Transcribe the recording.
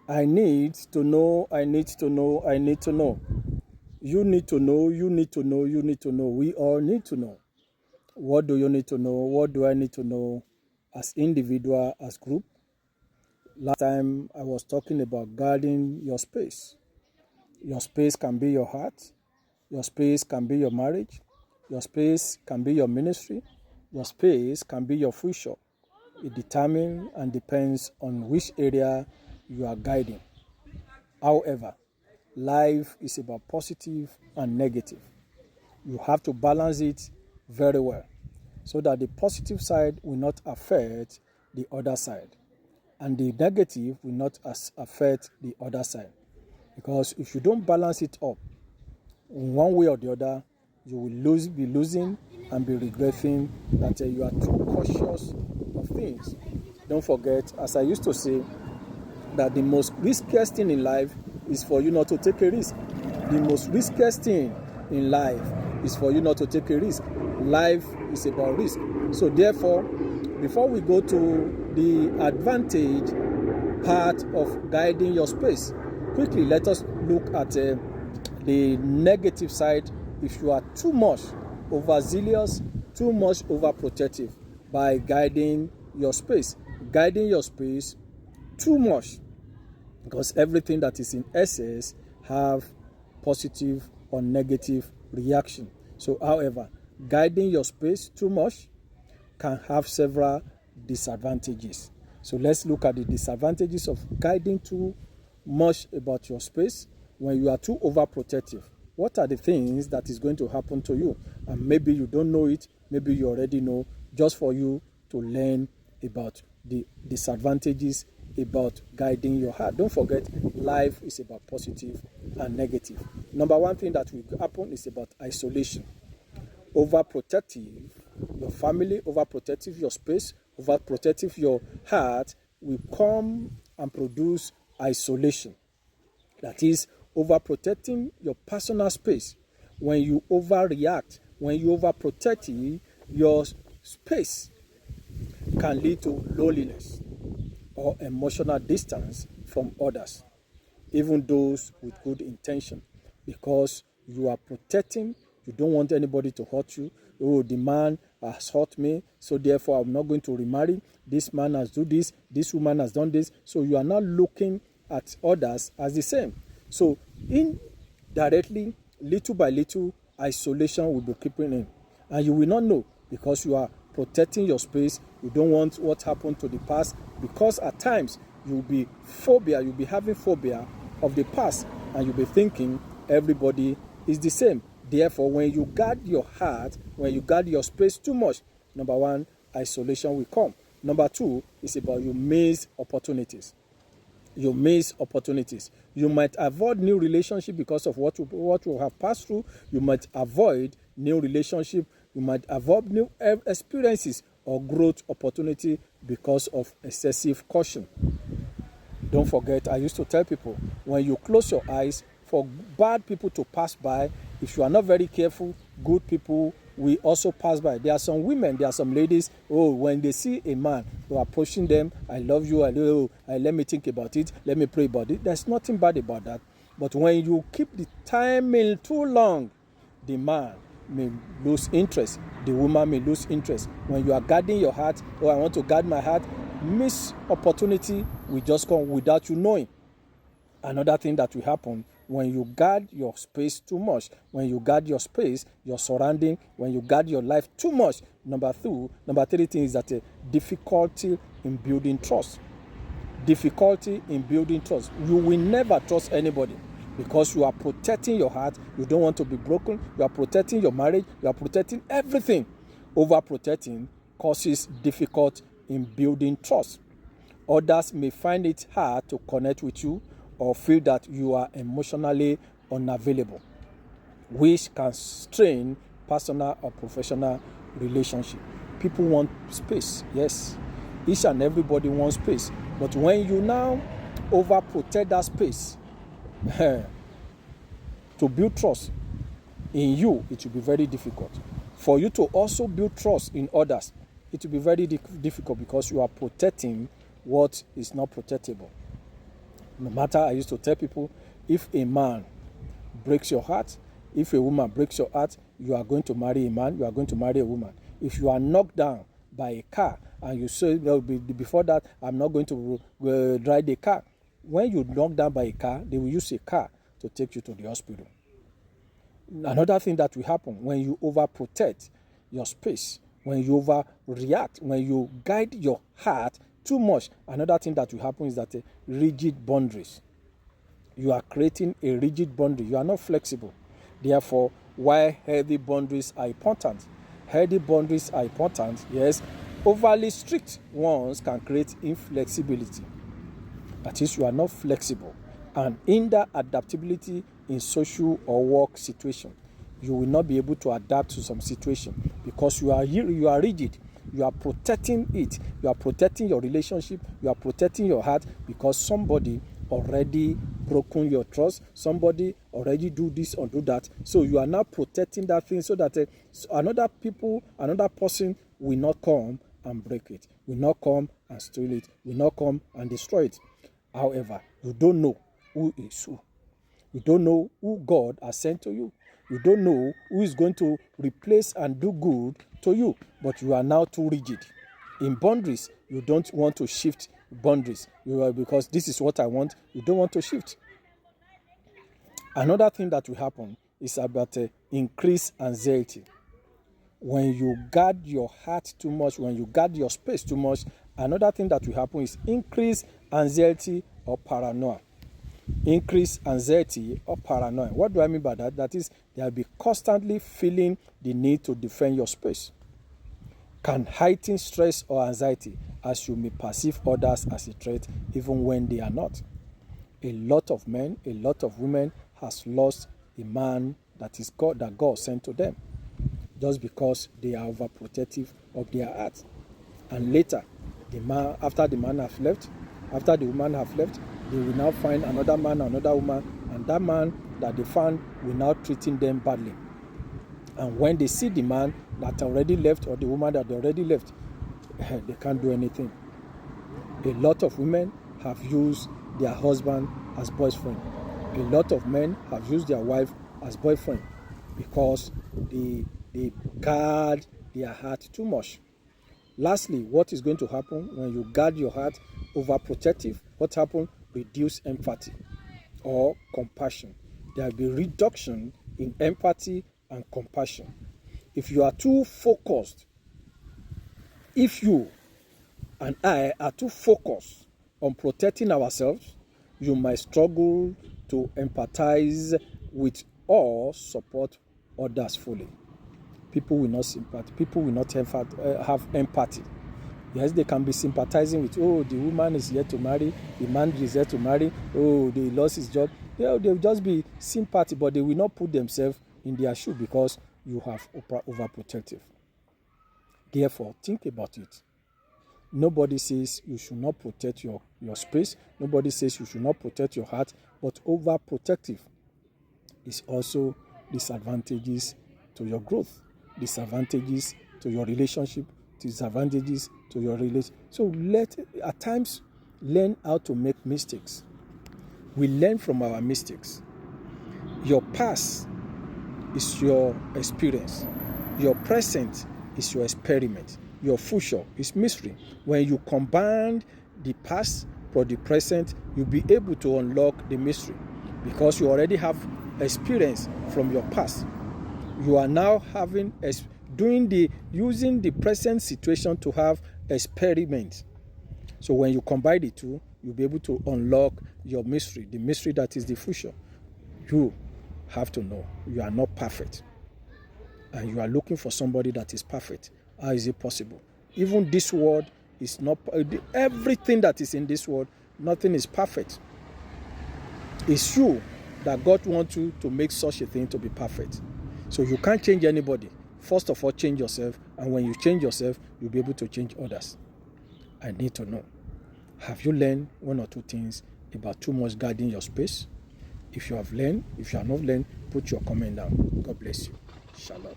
I need to know, I need to know, I need to know. You need to know, you need to know, you need to know. We all need to know. What do you need to know? What do I need to know as individual, as group? Last time I was talking about guarding your space. Your space can be your heart. Your space can be your marriage. Your space can be your ministry. Your space can be your future. It determines and depends on which area you are guiding. However, life is about positive and negative. You have to balance it very well so that the positive side will not affect the other side and the negative will not affect the other side. Because if you don't balance it up in one way or the other, you will be losing and be regretting that you are too cautious of things. Don't forget, as I used to say, that the most riskiest thing in life is for you not to take a risk. The most riskiest thing in life is for you not to take a risk. Life is about risk. So therefore, before we go to the advantage part of guiding your space, quickly let us look at the negative side. If you are too much overzealous, too much overprotective by guiding your space too much, because everything that is in excess have positive or negative reaction. So however, guiding your space too much can have several disadvantages. So let's look at the disadvantages of guiding too much about your space. When you are too overprotective, what are the things that is going to happen to you? And maybe you don't know it, maybe you already know, just for you to learn about the disadvantages about guiding your heart. Don't forget, life is about positive and negative. Number one thing that will happen is about isolation. Overprotective your family, overprotective your space, overprotective your heart will come and produce isolation. That is, overprotecting your personal space. When you overreact, when you overprotect your space, can lead to loneliness or emotional distance from others, even those with good intention, because you are protecting. You don't want anybody to hurt you. Oh, the man has hurt me, so therefore I'm not going to remarry. This man has done this woman has done this. So you are not looking at others as the same. So indirectly, little by little, isolation will be creeping in. And you will not know, because you are protecting your space. You don't want what happened to the past, because at times you'll be having phobia of the past, and you'll be thinking everybody is the same. Therefore, when you guard your heart, when you guard your space too much, number one, isolation will come. Number two is about you miss opportunities. You miss opportunities. You might avoid new relationship because of what you have passed through. You might avoid new relationship. You might avoid new experiences or growth opportunity because of excessive caution. Don't forget, I used to tell people, when you close your eyes for bad people to pass by, if you are not very careful, good people will also pass by. There are some women, there are some ladies, when they see a man who are approaching them, I love you, let me think about it, let me pray about it. There's nothing bad about that. But when you keep the timing too long, the man may lose interest, the woman may lose interest. When you are guarding your heart, I want to guard my heart, miss opportunity will just come without you knowing. Another thing that will happen when you guard your space too much, when you guard your space, your surrounding, when you guard your life too much, number three thing is that difficulty in building trust. Difficulty in building trust. You will never trust anybody, because you are protecting your heart. You don't want to be broken. You are protecting your marriage. You are protecting everything. Overprotecting causes difficulty in building trust. Others may find it hard to connect with you or feel that you are emotionally unavailable, which can strain personal or professional relationship. People want space, yes. Each and everybody wants space. But when you now overprotect that space, to build trust in you, it will be very difficult. For you to also build trust in others, it will be very difficult, because you are protecting what is not protectable. No matter, I used to tell people, if a man breaks your heart, if a woman breaks your heart, you are going to marry a man, you are going to marry a woman. If you are knocked down by a car and you say, no, before that, I'm not going to drive the car. When you knock down by a car, they will use a car to take you to the hospital. Another thing that will happen when you overprotect your space, when you overreact, when you guide your heart too much, another thing that will happen is that rigid boundaries. You are creating a rigid boundary. You are not flexible. Therefore, why healthy boundaries are important. Healthy boundaries are important, yes. Overly strict ones can create inflexibility. That is, you are not flexible and hinder adaptability in social or work situation. You will not be able to adapt to some situation because you are rigid. You are protecting it. You are protecting your relationship. You are protecting your heart because somebody already broken your trust. Somebody already do this or do that. So you are now protecting that thing so that another person will not come and break it, will not come and steal it, will not come and destroy it. However, you don't know who is who. You don't know who God has sent to you. You don't know who is going to replace and do good to you. But you are now too rigid. In boundaries, you don't want to shift boundaries. Because this is what I want, you don't want to shift. Another thing that will happen is about increased anxiety. When you guard your heart too much, when you guard your space too much, another thing that will happen is increased anxiety or paranoia. Increased anxiety or paranoia. What do I mean by that? That is, they'll be constantly feeling the need to defend your space. Can heighten stress or anxiety as you may perceive others as a threat even when they are not. A lot of men, a lot of women has lost a man that God sent to them just because they are overprotective of their heart. And later, after the man have left, after the woman have left, they will now find another man, another woman, and that man that they found will now treating them badly. And when they see the man that already left or the woman that they already left, they can't do anything. A lot of women have used their husband as boyfriend. A lot of men have used their wife as boyfriend because they guard their heart too much. Lastly, what is going to happen when you guard your heart overprotective? What happens? Reduce empathy or compassion. There will be reduction in empathy and compassion. If you are too focused, if you and I are too focused on protecting ourselves, you might struggle to empathize with or support others fully. People will not sympathize. People will not have empathy. Yes, they can be sympathizing with, oh, the woman is here to marry, the man is here to marry, oh, they lost his job. They'll just be sympathy, but they will not put themselves in their shoe because you have overprotective. Therefore, think about it. Nobody says you should not protect your space. Nobody says you should not protect your heart, but overprotective is also disadvantages to your growth, disadvantages to your relationship, disadvantages to your relation. So at times learn how to make mistakes. We learn from our mistakes. Your past is your experience. Your present is your experiment. Your future is mystery. When you combine the past for the present, you'll be able to unlock the mystery because you already have experience from your past. You are now using the present situation to have experiment. So when you combine the two, you'll be able to unlock your mystery, the mystery that is the future. You have to know you are not perfect. And you are looking for somebody that is perfect. How is it possible? Even this world is not, everything that is in this world, nothing is perfect. It's you that God wants you to make such a thing to be perfect. So you can't change anybody. First of all, change yourself. And when you change yourself, you'll be able to change others. I need to know. Have you learned one or two things about too much guarding your space? If you have learned, if you have not learned, put your comment down. God bless you. Shalom.